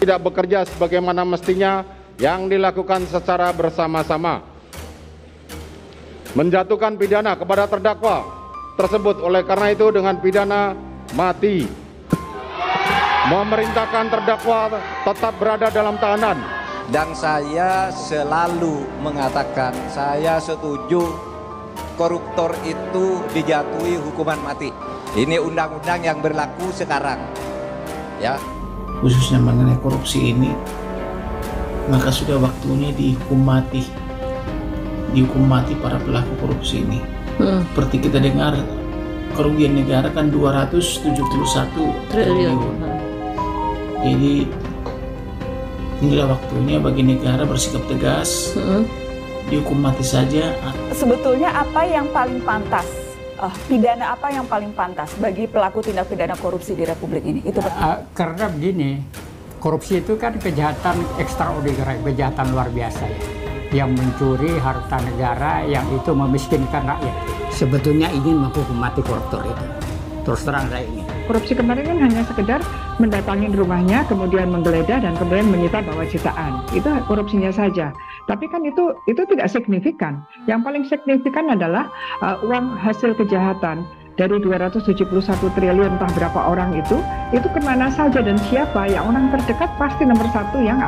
tidak bekerja sebagaimana mestinya yang dilakukan secara bersama-sama. Menjatuhkan pidana kepada terdakwa tersebut oleh karena itu dengan pidana mati. Memerintahkan terdakwa tetap berada dalam tahanan. Dan saya selalu mengatakan saya setuju koruptor itu dijatuhi hukuman mati. Ini undang-undang yang berlaku sekarang, ya. Khususnya mengenai korupsi ini, maka sudah waktunya dihukum mati para pelaku korupsi ini. Seperti kita dengar, kerugian negara kan 271 triliun. Jadi inilah waktunya bagi negara bersikap tegas, dihukum mati saja. Sebetulnya apa yang paling pantas? Pidana apa yang paling pantas bagi pelaku tindak pidana korupsi di Republik ini? Itu karena begini, korupsi itu kan kejahatan ekstraordinari, kejahatan luar biasa ya. Yang mencuri harta negara, yang itu memiskinkan rakyat. Sebetulnya ingin menghukum mati koruptor itu. Terus terang saya ingin. Korupsi kemarin kan hanya sekedar mendatangi rumahnya, kemudian menggeledah dan kemudian menyita bawa sitaan. Itu korupsinya saja. Tapi kan itu tidak signifikan. Yang paling signifikan adalah uang hasil kejahatan dari 271 triliun entah berapa orang itu kemana saja dan siapa. Yang orang terdekat pasti nomor satu yang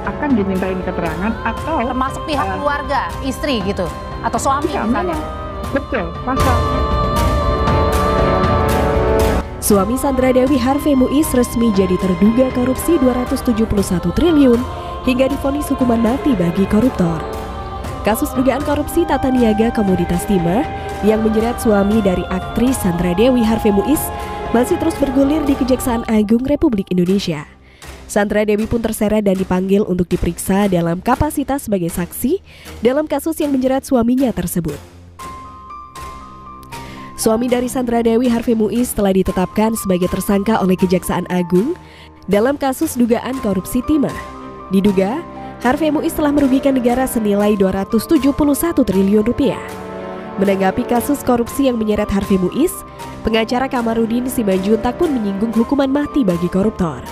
akan dimintain keterangan, atau termasuk pihak keluarga, istri gitu, atau suami misalnya. Betul, pasal. Suami Sandra Dewi Harvey Muiz resmi jadi terduga korupsi 271 triliun hingga divonis hukuman mati bagi koruptor. Kasus dugaan korupsi tata niaga komoditas timah yang menjerat suami dari aktris Sandra Dewi Harvey Muiz masih terus bergulir di Kejaksaan Agung Republik Indonesia. Sandra Dewi pun terseret dan dipanggil untuk diperiksa dalam kapasitas sebagai saksi dalam kasus yang menjerat suaminya tersebut. Suami dari Sandra Dewi Harvey Muiz telah ditetapkan sebagai tersangka oleh Kejaksaan Agung dalam kasus dugaan korupsi timah. Diduga, Harvey Muiz telah merugikan negara senilai 271 triliun rupiah. Menanggapi kasus korupsi yang menyeret Harvey Muiz, pengacara Kamarudin Simanjuntak pun menyinggung hukuman mati bagi koruptor.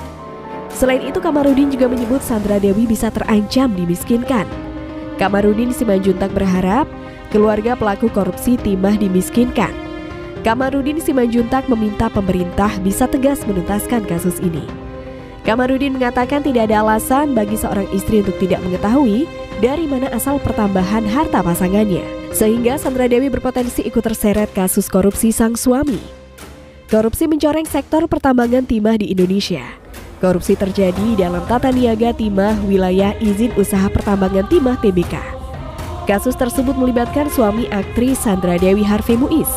Selain itu, Kamarudin juga menyebut Sandra Dewi bisa terancam dimiskinkan. Kamarudin Simanjuntak berharap keluarga pelaku korupsi timah dimiskinkan. Kamarudin Simanjuntak meminta pemerintah bisa tegas menuntaskan kasus ini. Kamarudin mengatakan tidak ada alasan bagi seorang istri untuk tidak mengetahui dari mana asal pertambahan harta pasangannya, sehingga Sandra Dewi berpotensi ikut terseret kasus korupsi sang suami. Korupsi mencoreng sektor pertambangan timah di Indonesia. Korupsi terjadi dalam tata niaga timah wilayah izin usaha pertambangan timah TBK. Kasus tersebut melibatkan suami aktris Sandra Dewi Harvey Muiz.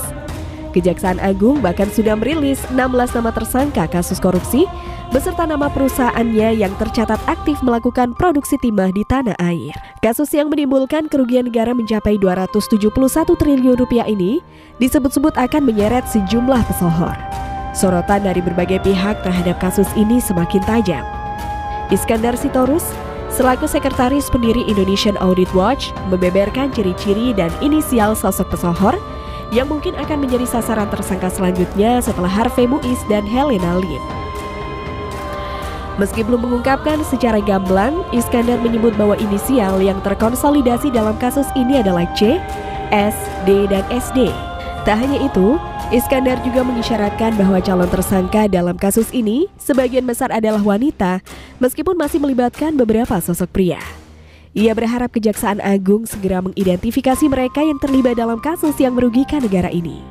Kejaksaan Agung bahkan sudah merilis 16 nama tersangka kasus korupsi beserta nama perusahaannya yang tercatat aktif melakukan produksi timah di tanah air. Kasus yang menimbulkan kerugian negara mencapai 271 triliun rupiah ini disebut-sebut akan menyeret sejumlah pesohor. Sorotan dari berbagai pihak terhadap kasus ini semakin tajam. Iskandar Sitorus, selaku sekretaris pendiri Indonesian Audit Watch, membeberkan ciri-ciri dan inisial sosok pesohor yang mungkin akan menjadi sasaran tersangka selanjutnya setelah Harvey Muiz dan Helena Lim. Meski belum mengungkapkan secara gamblang, Iskandar menyebut bahwa inisial yang terkonsolidasi dalam kasus ini adalah C, S, D, dan SD. Tak hanya itu, Iskandar juga mengisyaratkan bahwa calon tersangka dalam kasus ini sebagian besar adalah wanita, meskipun masih melibatkan beberapa sosok pria. Ia berharap Kejaksaan Agung segera mengidentifikasi mereka yang terlibat dalam kasus yang merugikan negara ini.